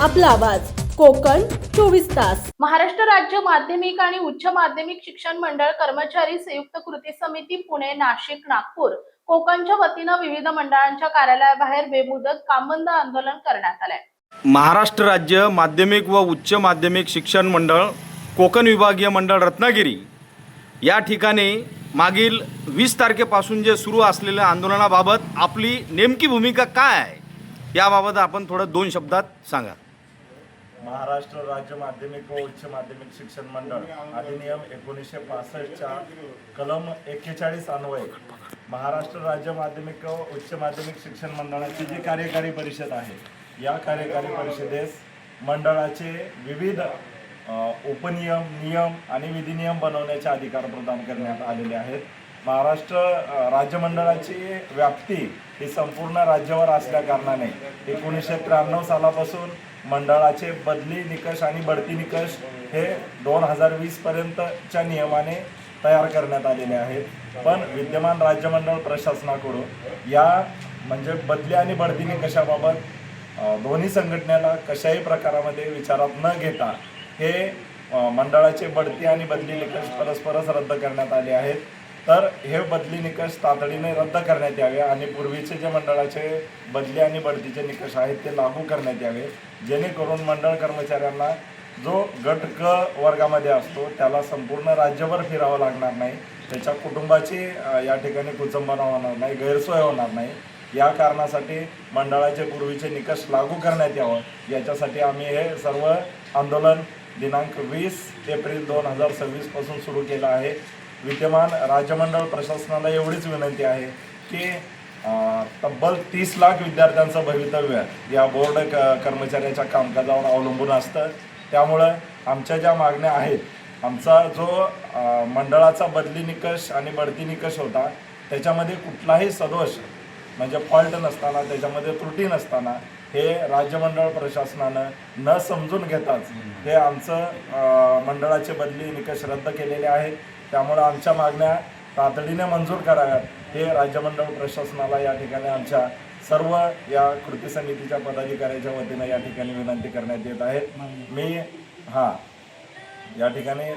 आपला आवाज कोकण 24 तास। महाराष्ट्र राज्य माध्यमिक आणि उच्च माध्यमिक शिक्षण मंडळ कर्मचारी संयुक्त कृती समिती पुणे, नाशिक, नागपूर, कोकणच्या वतीनं विविध मंडळांच्या कार्यालयाबाहेर बेमुदत कामबंद आंदोलन करण्यात आले। महाराष्ट्र राज्य माध्यमिक व उच्च माध्यमिक शिक्षण मंडळ कोकण विभागीय मंडळ रत्नागिरी या ठिकाणी मागील 20 तारखेपासून जे सुरू असलेल्या आंदोलनाबाबत आपली नेमकी भूमिका काय आहे याबाबत आपण थोडं 2 शब्दात सांगा। महाराष्ट्र राज्य माध्यमिक व उच्च माध्यमिक शिक्षण मंडळ अधिनियम 1965च्या कलम 41 अन्वये महाराष्ट्र राज्य माध्यमिक व उच्च माध्यमिक शिक्षण मंडळाची जी कार्यकारी परिषद आहे, या कार्यकारी परिषदेस मंडळाचे विविध उपनियम, नियम आणि विधिनियम बनवण्याचे अधिकार प्रदान करण्यात आलेले आहेत। महाराष्ट्र राज्य मंडळाची व्याप्ती ही संपूर्ण राज्यावर असल्या कारणाने 1993 सालापासून मंडळाचे बदली निकष आणि बढती निकष हे 2020 पर्यंतच्या नियमाने तयार करण्यात आलेले आहेत। पण विद्यमान राज्य मंडळ प्रशासनाकडून या म्हणजे बदली आणि बढती निकषाबाबत दोन्ही संघटनेला कशाही प्रकारामध्ये विचारात न घेता हे मंडळाचे बढती आणि बदली निकष परस्परच रद्द करण्यात आले आहेत। तर हे बदली निकष तातडीने रद्द करण्यात यावे आणि पूर्वीचे जे मंडळाचे बदली आणि बढतीचे निकष आहेत ते लागू करण्यात यावे, जेणेकरून मंडळ कर्मचाऱ्यांना जो गट क वर्गामध्ये असतो त्याला संपूर्ण राज्यभर फिरावं लागणार नाही, त्याच्या कुटुंबाची या ठिकाणी कुचंबना होणार नाही, गैरसोय होणार नाही। या कारणासाठी मंडळाचे पूर्वीचे निकष लागू करण्यात यावं, याच्यासाठी आम्ही हे सर्व आंदोलन दिनांक 20 एप्रिल 2026 पासून सुरू केलं आहे। विद्यमान राज्यमंडळ प्रशासनाला एवढीच विनंती आहे की तब्बल 30 लाख विद्यार्थ्यांचं भवितव्य या बोर्ड कर्मचाऱ्याच्या कामकाजावर अवलंबून असतं। त्यामुळं आमच्या ज्या मागण्या आहेत, आमचा जो मंडळाचा बदली निकष आणि बढती निकष होता त्याच्यामध्ये कुठलाही सदोष म्हणजे फॉल्ट नसताना, त्याच्यामध्ये त्रुटी नसताना हे राज्यमंडळ प्रशासनानं न समजून घेताच हे आमचं मंडळाचे बदली निकष रद्द केलेले आहेत। त्यामुळे आमच्या मागण्या तातडीने मंजूर कराव्यात हे राज्यमंडळ प्रशासनाला या ठिकाणी आमच्या सर्व या कृती समितीच्या पदाधिकाऱ्यांच्या वतीनं या ठिकाणी विनंती करण्यात येत आहे। मी या ठिकाणी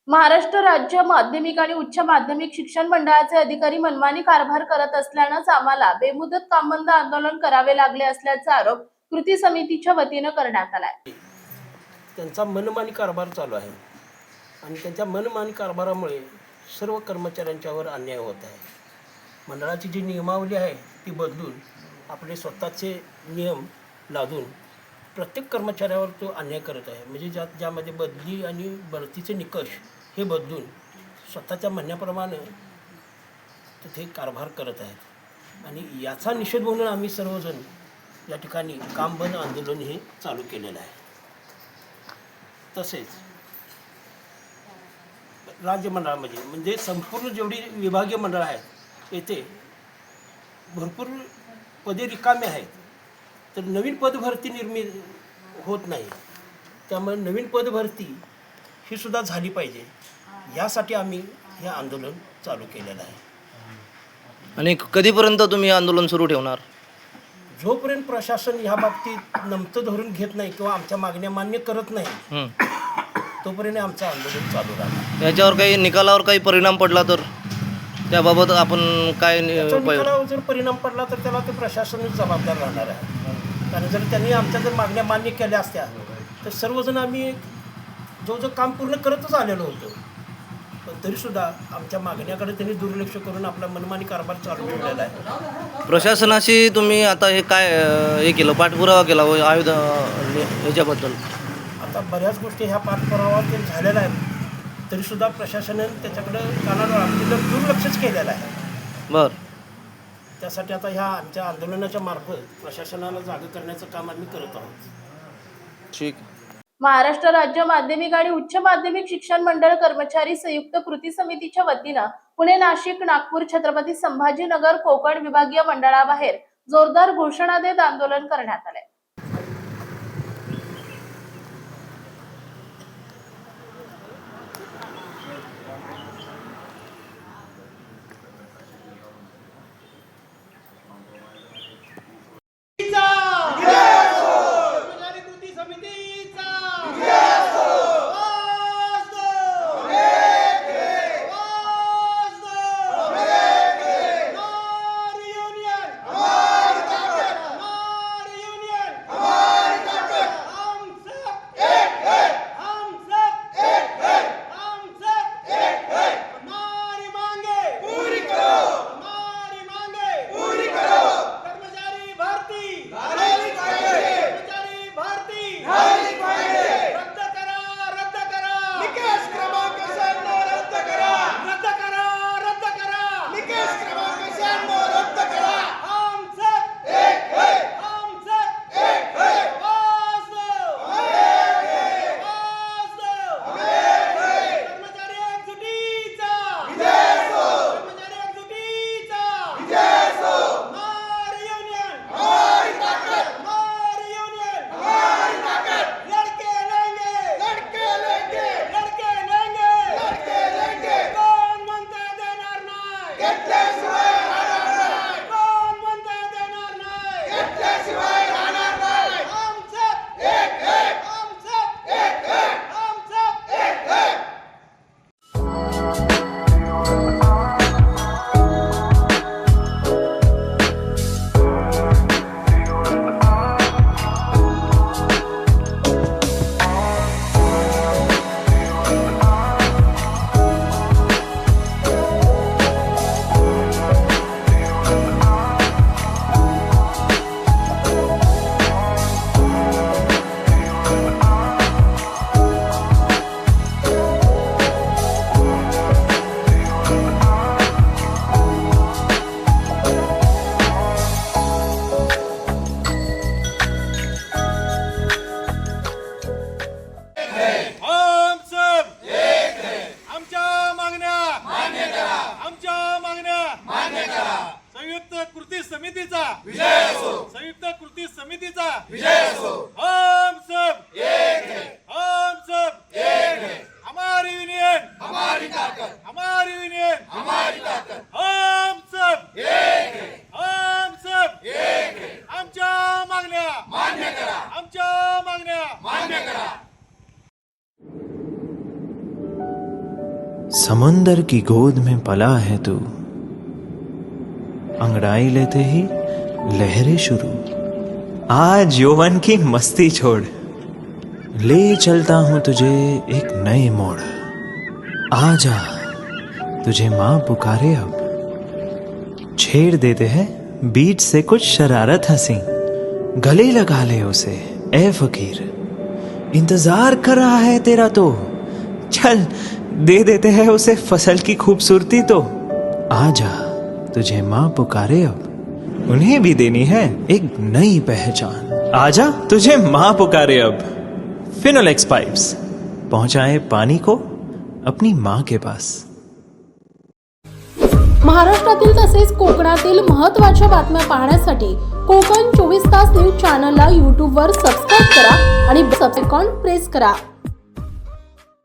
महाराष्ट्र राज्य माध्यमिक आणि उच्च माध्यमिक शिक्षण मंडळाचे अधिकारी मनमानी कारभार करत असल्यानंच आम्हाला बेमुदत कामबंद आंदोलन करावे लागले असल्याचा आरोप कृती समितीच्या वतीनं करण्यात आलाय। त्यांचा मनमानी कारभार चालू आहे आणि त्यांच्या मनमानी कारभारामुळे सर्व कर्मचाऱ्यांच्यावर अन्याय होत आहे। मंडळाची जी नियमावली आहे ती बदलून आपले स्वतःचे नियम लादून प्रत्येक कर्मचाऱ्यावर तो अन्याय करत आहे। म्हणजे ज्यामध्ये बदली आणि बढतीचे निकष हे बदलून स्वतःच्या म्हणण्याप्रमाणे तिथे कारभार करत आहेत आणि याचा निषेध म्हणून आम्ही सर्वजण या ठिकाणी कामबंद आंदोलन हे चालू केलेलं आहे। तसेच राज्य मंडळामध्ये म्हणजे संपूर्ण जेवढी विभागीय मंडळ आहेत येथे भरपूर पदे रिकामे आहेत, तर नवीन पदभरती होत नाही। त्यामुळे नवीन पदभरती ही सुद्धा झाली पाहिजे, यासाठी आम्ही हे आंदोलन चालू केलेलं आहे। आणि कधीपर्यंत तुम्ही आंदोलन सुरू ठेवणार? जोपर्यंत प्रशासन ह्या बाबतीत नमतं धरून घेत नाही किंवा आमच्या मागण्या मान्य करत नाही तोपर्यंत आमचं आंदोलन चालू राहणार। याच्यावर काही निकालावर काही परिणाम पडला तर त्याबाबत आपण काय निकालावर जर परिणाम पडला तर त्याला ते प्रशासनच जबाबदार राहणार आहे। कारण जर त्यांनी आमच्या जर मागण्या मान्य केल्या असत्या तर सर्वजण आम्ही जो काम पूर्ण करतच आलेलो होतो, पण तरीसुद्धा आमच्या मागण्याकडे त्यांनी दुर्लक्ष करून आपला मनमानी कारभार चालू ठेवलेला आहे। प्रशासनाशी तुम्ही आता हे काय हे केलं, पाठपुरावा केला याच्याबद्दल? आता बऱ्याच गोष्टी ह्या पाठपुरावा झालेल्या आहेत, तरीसुद्धा प्रशासनाने त्याच्याकडे दुर्लक्षच केलेलं आहे। बरं, त्यासाठी आता ह्या आमच्या आंदोलनाच्या मार्फत प्रशासनाला जागा करण्याचं काम आम्ही करत आहोत। ठीक। महाराष्ट्र राज्य माध्यमिक आणि उच्च माध्यमिक शिक्षण मंडळ कर्मचारी संयुक्त कृती समितीच्या वतीनं पुणे, नाशिक, नागपूर, छत्रपती संभाजीनगर, कोकण विभागीय मंडळाबाहेर जोरदार घोषणा देत आंदोलन करण्यात आले। Yes! समुंदर की गोद में पला है तू, अंगड़ाई लेते ही लहरें शुरू। आज यौवन की मस्ती छोड़, ले चलता हूं तुझे एक नए मोड़। आजा, तुझे माँ पुकारे अब। छेड़ देते हैं बीच से कुछ शरारत हंसी, गले लगा ले उसे ए फकीर। इंतजार कर रहा है तेरा तो, चल दे देते हैं उसे फसल की खूबसूरती तो। आजा, तुझे माँ पुकारे अब, उन्हें भी देनी है एक नई पहचान। आजा, तुझे माँ पुकारे अब। फिनोलेक्स पाइप्स पहुंचाए पानी को अपनी माँ के पास। महाराष्ट्रातील तसेच कोकणातील महत्त्वाच्या बातम्या पाहण्यासाठी कोकण 24 तास न्यूज चॅनलला यूट्यूबवर सबस्क्राईब करा आणि बेल आयकॉन प्रेस करा।